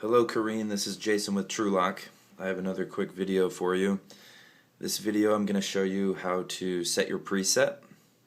Hello Kareen, this is Jason with Trulok. I have another quick video for you. This video I'm going to show you how to set your preset,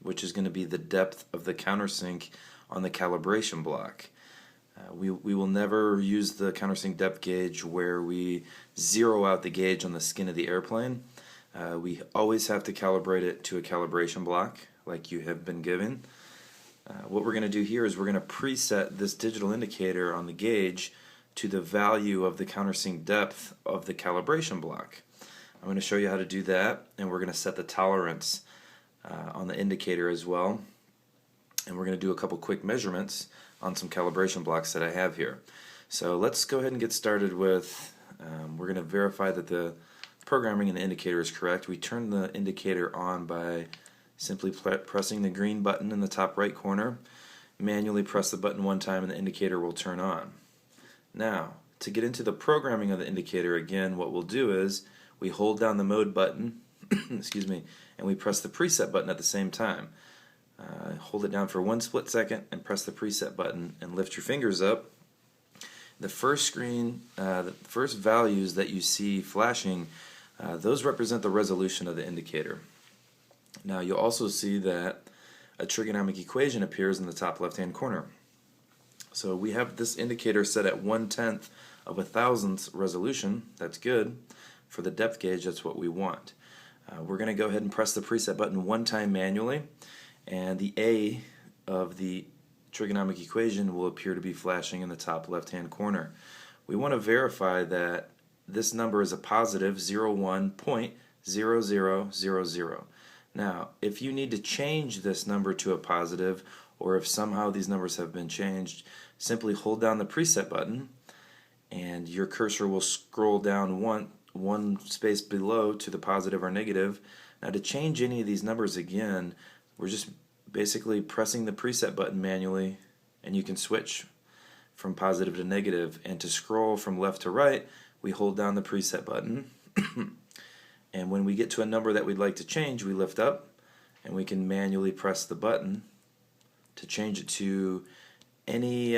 which is going to be the depth of the countersink on the calibration block. We will never use the countersink depth gauge where we zero out the gauge on the skin of the airplane. We always have to calibrate it to a calibration block like you have been given. What we're going to do here is we're going to preset this digital indicator on the gauge to the value of the countersink depth of the calibration block. I'm going to show you how to do that, and we're going to set the tolerance on the indicator as well, and we're going to do a couple quick measurements on some calibration blocks that I have here. So let's go ahead and get started with, we're going to verify that the programming in the indicator is correct. We turn the indicator on by simply pressing the green button in the top right corner. Manually press the button one time and the indicator will turn on. Now, to get into the programming of the indicator, again, what we'll do is we hold down the mode button, excuse me, and we press the preset button at the same time. Hold it down for 1 split second and press the preset button and lift your fingers up. The first screen, the first values that you see flashing, those represent the resolution of the indicator. Now, you'll also see that a trigonometric equation appears in the top left-hand corner. So we have this indicator set at 1/10 of a thousandth resolution. That's good. For the depth gauge, that's what we want. We're going to go ahead and press the preset button one time manually, and the A of the trigonometric equation will appear to be flashing in the top left-hand corner. We want to verify that this number is a positive 01.0000. Now, if you need to change this number to a positive, or if somehow these numbers have been changed, simply hold down the preset button and your cursor will scroll down one space below to the positive or negative. Now, to change any of these numbers again, we're just basically pressing the preset button manually, and you can switch from positive to negative. And to scroll from left to right, we hold down the preset button and when we get to a number that we'd like to change, we lift up and we can manually press the button to change it to any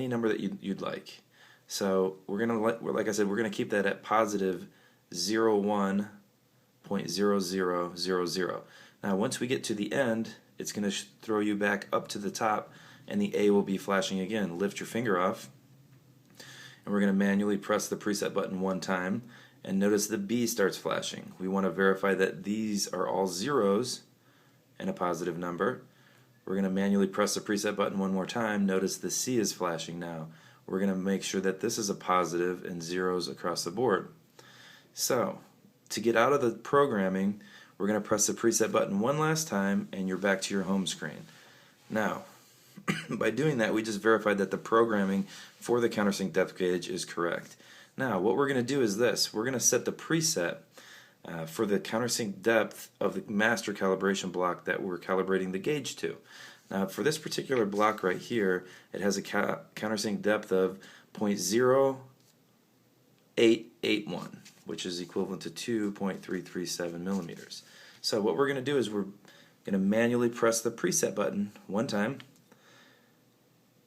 number that you'd like. So we're gonna, like I said, we're gonna keep that at positive 01.0000. Now, once we get to the end, it's gonna throw you back up to the top, and the A will be flashing again. Lift your finger off, and we're gonna manually press the preset button one time, and notice the B starts flashing. We want to verify that these are all zeros and a positive number. We're going to manually press the preset button one more time. Notice the C is flashing now. We're going to make sure that this is a positive and zeros across the board. So, to get out of the programming, we're going to press the preset button one last time and you're back to your home screen. Now, by doing that, we just verified that the programming for the countersink depth gauge is correct. Now, what we're going to do is this. We're going to set the preset for the countersink depth of the master calibration block that we're calibrating the gauge to. Now, for this particular block right here, it has a countersink depth of 0.0881, which is equivalent to 2.337 millimeters. So what we're going to do is we're going to manually press the preset button one time,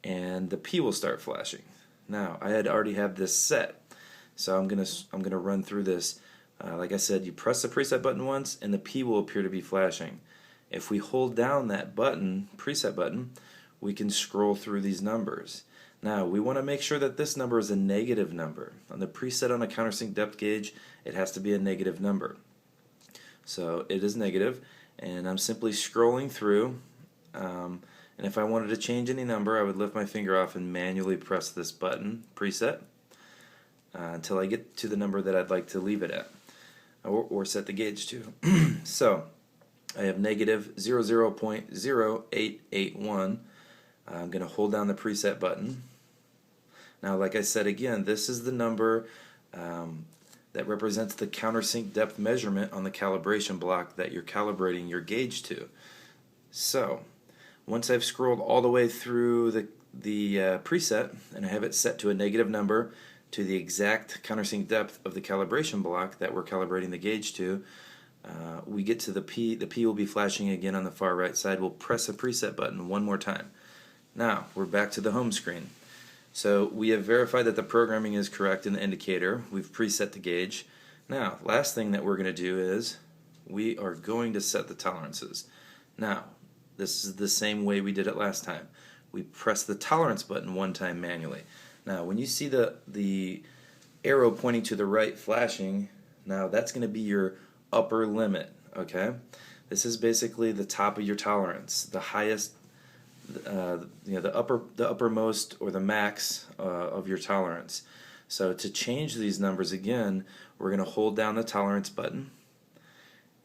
and the P will start flashing. Now, I already have this set, so I'm gonna run through this. Like I said, you press the preset button once and the P will appear to be flashing. If we hold down that button, preset button, we can scroll through these numbers. Now, we want to make sure that this number is a negative number. On the preset on a countersink depth gauge, it has to be a negative number. So it is negative, and I'm simply scrolling through, and if I wanted to change any number, I would lift my finger off and manually press this button, preset, until I get to the number that I'd like to leave it at, or set the gauge to. So I have negative 00.0881. I'm going to hold down the preset button. Now, like I said again, this is the number that represents the countersink depth measurement on the calibration block that you're calibrating your gauge to. So once I've scrolled all the way through the preset and I have it set to a negative number to the exact countersink depth of the calibration block that we're calibrating the gauge to, we get to the P. The P will be flashing again on the far right side. We'll press the preset button one more time. Now we're back to the home screen. So we have verified that the programming is correct in the indicator. We've preset the gauge. Now, last thing that we're going to do is we are going to set the tolerances. Now, this is the same way we did it last time. We press the tolerance button one time manually. Now, when you see the arrow pointing to the right flashing, now that's going to be your upper limit, okay? This is basically the top of your tolerance, the highest, the uppermost or the max of your tolerance. So to change these numbers again, we're going to hold down the tolerance button,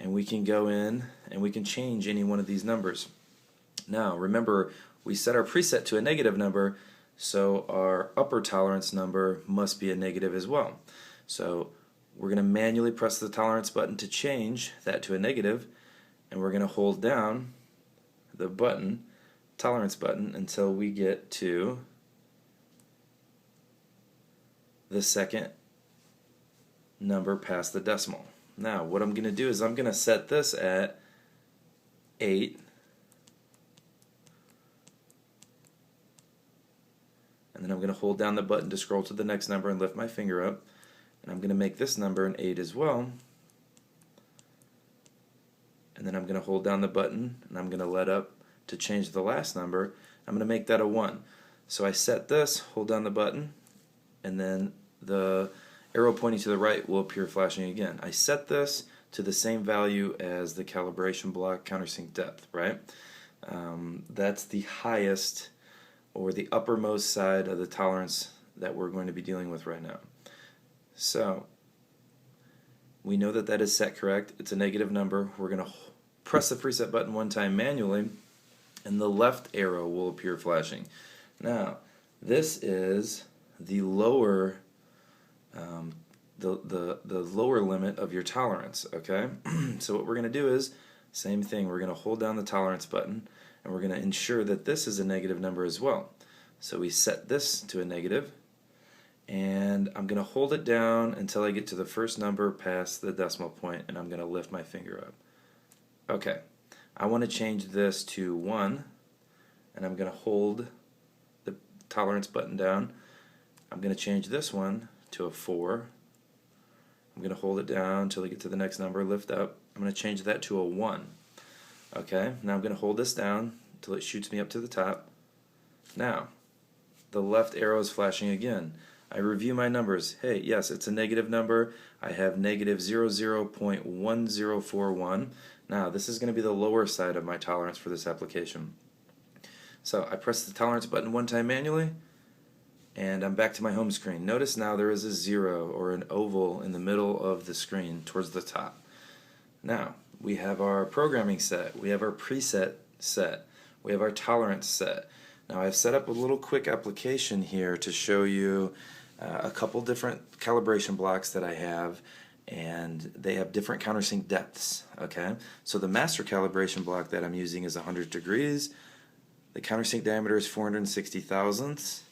and we can go in and we can change any one of these numbers. Now remember, we set our preset to a negative number, so our upper tolerance number must be a negative as well. So we're going to manually press the tolerance button to change that to a negative, and we're going to hold down the button, tolerance button, until we get to the second number past the decimal. Now what I'm going to do is I'm going to set this at 8, and then I'm going to hold down the button to scroll to the next number and lift my finger up, and I'm going to make this number an 8 as well, and then I'm going to hold down the button and I'm going to let up to change the last number. I'm going to make that a 1. So I set this, hold down the button, and then the arrow pointing to the right will appear flashing again. I set this to the same value as the calibration block countersink depth, right? That's the highest or the uppermost side of the tolerance that we're going to be dealing with right now. So we know that that is set correct. It's a negative number. We're going to press the preset button one time manually, and the left arrow will appear flashing. Now this is the lower the lower limit of your tolerance, okay? So what we're going to do is same thing. We're going to hold down the tolerance button, and we're going to ensure that this is a negative number as well. So we set this to a negative, and I'm going to hold it down until I get to the first number past the decimal point, and I'm going to lift my finger up. Okay, I want to change this to 1, and I'm going to hold the tolerance button down. I'm going to change this one to a 4. I'm going to hold it down until I get to the next number, lift up. I'm going to change that to a 1. Okay, now I'm going to hold this down until it shoots me up to the top. Now, the left arrow is flashing again. I review my numbers. Hey, yes, it's a negative number. I have negative 00.1041. Now, this is going to be the lower side of my tolerance for this application. So I press the tolerance button one time manually, and I'm back to my home screen. Notice now there is a 0 or an oval in the middle of the screen towards the top. Now, we have our programming set, we have our preset set, we have our tolerance set. Now I've set up a little quick application here to show you a couple different calibration blocks that I have, and they have different countersink depths. Okay, so the master calibration block that I'm using is 100 degrees, the countersink diameter is 460 thousandths,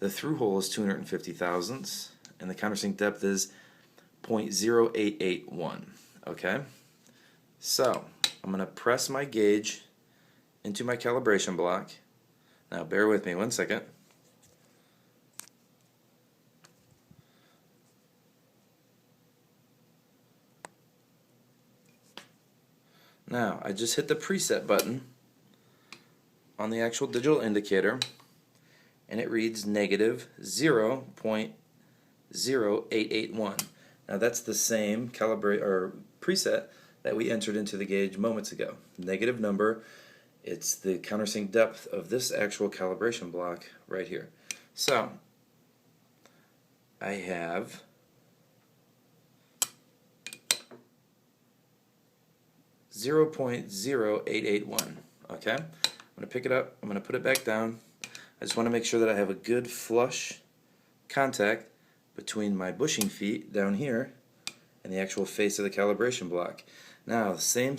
the through hole is 250 thousandths, and the countersink depth is 0.0881. Okay, so I'm going to press my gauge into my calibration block. Now bear with me one second. Now I just hit the preset button on the actual digital indicator, and it reads negative 0.0881. Now that's the same preset that we entered into the gauge moments ago. Negative number, it's the countersink depth of this actual calibration block right here. So I have .0881. Okay, I'm going to pick it up, I'm going to put it back down. I just want to make sure that I have a good flush contact between my bushing feet down here and the actual face of the calibration block. Now, same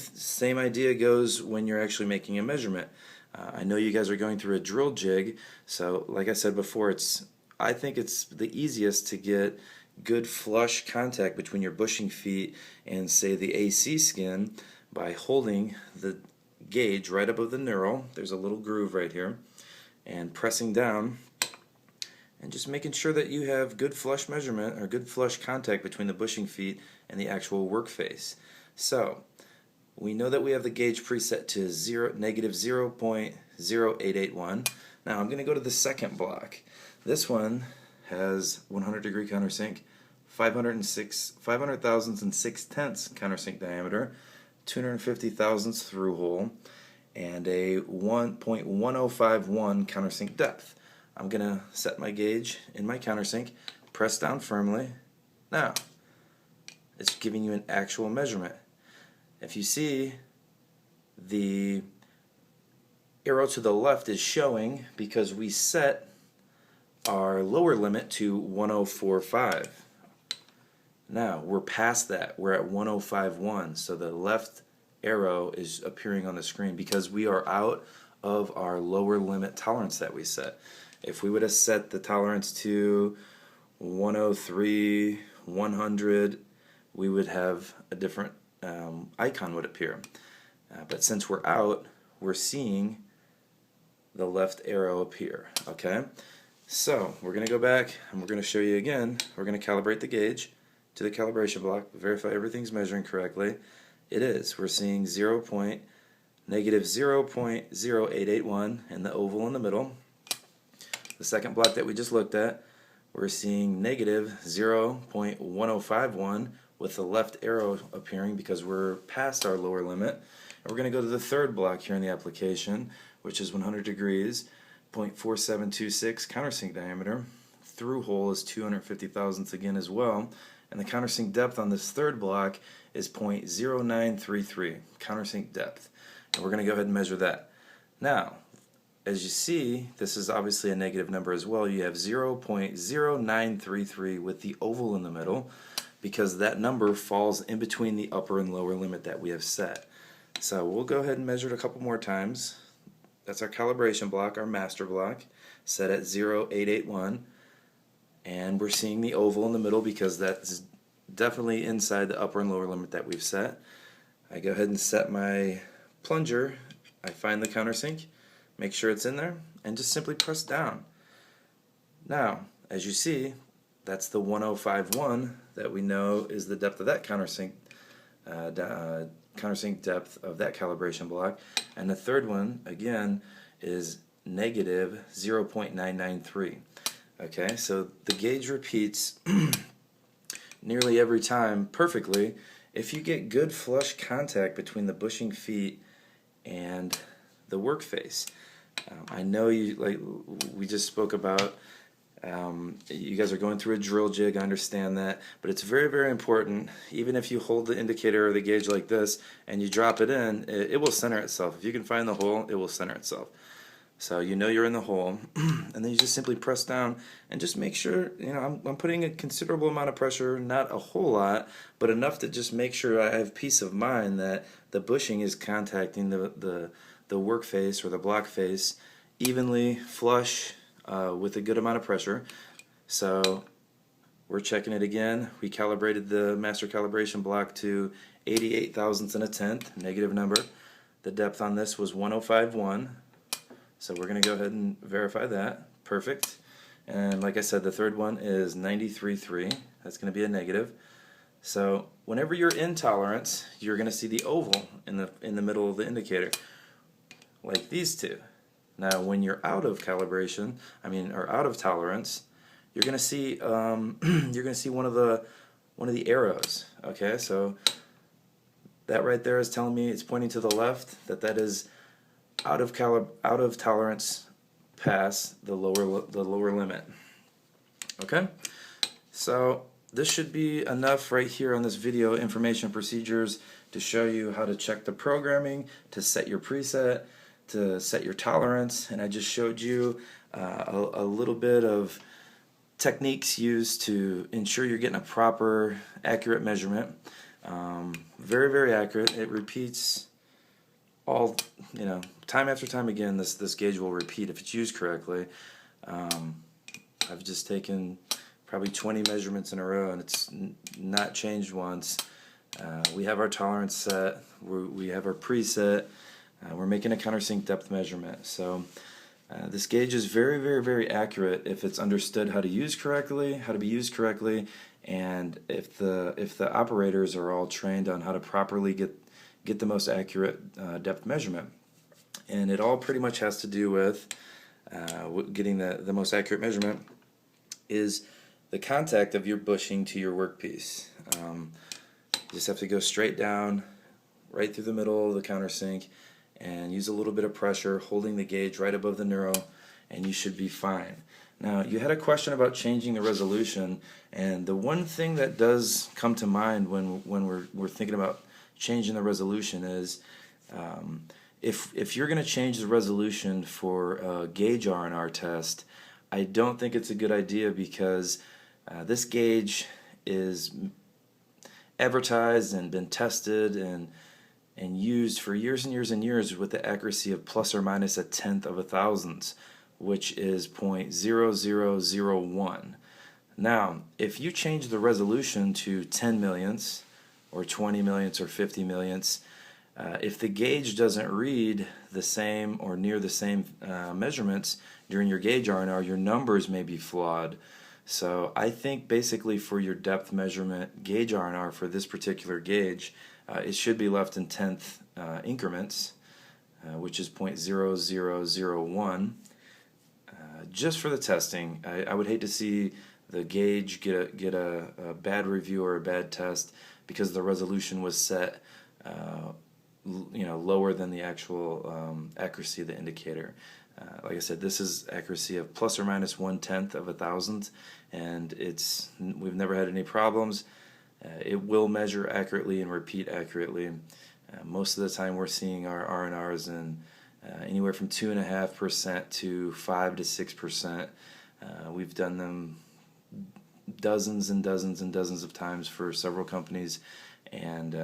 idea goes when you're actually making a measurement. I know you guys are going through a drill jig, so like I said before, I think it's the easiest to get good flush contact between your bushing feet and, say, the AC skin by holding the gauge right above the knurl. There's a little groove right here, and pressing down and just making sure that you have good flush measurement or good flush contact between the bushing feet and the actual work face. So we know that we have the gauge preset to negative 0.0881. Now I'm going to go to the second block. This one has 100-degree countersink, 500 thousandths and 6/10 countersink diameter, 250 thousandths through hole, and a 1.1051 countersink depth. I'm going to set my gauge in my countersink, press down firmly. Now, it's giving you an actual measurement. If you see, the arrow to the left is showing because we set our lower limit to 1045. Now, we're past that. We're at 1051, so the left arrow is appearing on the screen because we are out of our lower limit tolerance that we set. If we would have set the tolerance to 103, 100, we would have a different icon would appear. But since we're out, we're seeing the left arrow appear. Okay? So we're going to go back and we're going to show you again. We're going to calibrate the gauge to the calibration block, verify everything's measuring correctly. It is. We're seeing negative 0.0881 and the oval in the middle. The second block that we just looked at, we're seeing negative 0.1051 with the left arrow appearing because we're past our lower limit. And we're going to go to the third block here in the application, which is 100 degrees, 0.4726 countersink diameter. Through hole is 250 thousandths again as well. And the countersink depth on this third block is 0.0933 countersink depth. And we're going to go ahead and measure that. Now, as you see, this is obviously a negative number as well. You have 0.0933 with the oval in the middle because that number falls in between the upper and lower limit that we have set. So we'll go ahead and measure it a couple more times. That's our calibration block, our master block, set at 0.881. And we're seeing the oval in the middle because that's definitely inside the upper and lower limit that we've set. I go ahead and set my plunger. I find the countersink, make sure it's in there, and just simply press down. Now, as you see, that's the 1051 that we know is the depth of that countersink depth of that calibration block. And the third one, again, is negative 0.993. Okay, so the gauge repeats nearly every time perfectly if you get good flush contact between the bushing feet and the work face. I know we just spoke about you guys are going through a drill jig, I understand that, but it's very, very important. Even if you hold the indicator or the gauge like this and you drop it in, it will center itself. If you can find the hole, it will center itself. So you know you're in the hole, and then you just simply press down and just make sure, I'm putting a considerable amount of pressure, not a whole lot, but enough to just make sure I have peace of mind that the bushing is contacting the work face or the block face evenly, flush, with a good amount of pressure. So we're checking it again. We calibrated the master calibration block to 88 thousandths and a tenth, negative number. The depth on this was 1051. So we're going to go ahead and verify that. Perfect. And like I said, the third one is 93.3. That's going to be a negative. So whenever you're in tolerance, you're going to see the oval in the middle of the indicator, like these two. Now, when you're out of calibration, or out of tolerance, you're going to see one of the arrows. Okay, so that right there is telling me, it's pointing to the left, that is out of tolerance past the lower limit. Okay, so this should be enough right here on this video, information procedures, to show you how to check the programming, to set your preset, to set your tolerance, and I just showed you a little bit of techniques used to ensure you're getting a proper, accurate measurement. Very, very accurate. It repeats all, time after time again. This gauge will repeat if it's used correctly. I've just taken probably 20 measurements in a row, and it's not changed once. We have our tolerance set. We have our preset. We're making a countersink depth measurement. So This gauge is very, very, very accurate if it's understood how to use correctly, how to be used correctly, and if the operators are all trained on how to properly get the most accurate depth measurement. And it all pretty much has to do with getting the most accurate measurement is the contact of your bushing to your workpiece. You just have to go straight down, right through the middle of the countersink, and use a little bit of pressure, holding the gauge right above the neuro, and you should be fine. Now, you had a question about changing the resolution, and the one thing that does come to mind when we're thinking about changing the resolution is if you're going to change the resolution for a gauge R&R test, I don't think it's a good idea because this gauge is advertised and been tested and used for years and years and years with the accuracy of plus or minus a tenth of a thousandth, which is 0.0001. Now, if you change the resolution to 10 millionths or 20 millionths or 50 millionths, if the gauge doesn't read the same or near the same measurements during your gauge R&R, your numbers may be flawed. So I think basically for your depth measurement gauge R&R for this particular gauge, it should be left in tenth increments, which is 0.0001. Just for the testing, I would hate to see the gauge get a bad review or a bad test because the resolution was set lower than the actual accuracy of the indicator. Like I said, this is accuracy of plus or minus 1/10 of a thousandth, and we've never had any problems. It will measure accurately and repeat accurately. Most of the time we're seeing our R&Rs in anywhere from 2.5% to 5 to 6%. We've done them dozens and dozens and dozens of times for several companies, and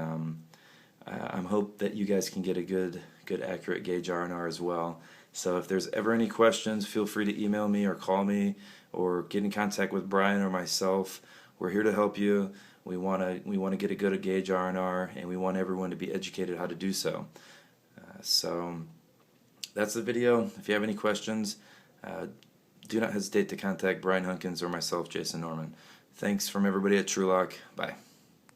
I'm hope that you guys can get a good accurate gauge R&R as well. So if there's ever any questions, feel free to email me or call me or get in contact with Brian or myself. We're here to help you. We want to get a good gauge R&R, and we want everyone to be educated how to do so. So that's the video. If you have any questions, do not hesitate to contact Brian Hunkins or myself, Jason Norman. Thanks from everybody at Trulok. Bye.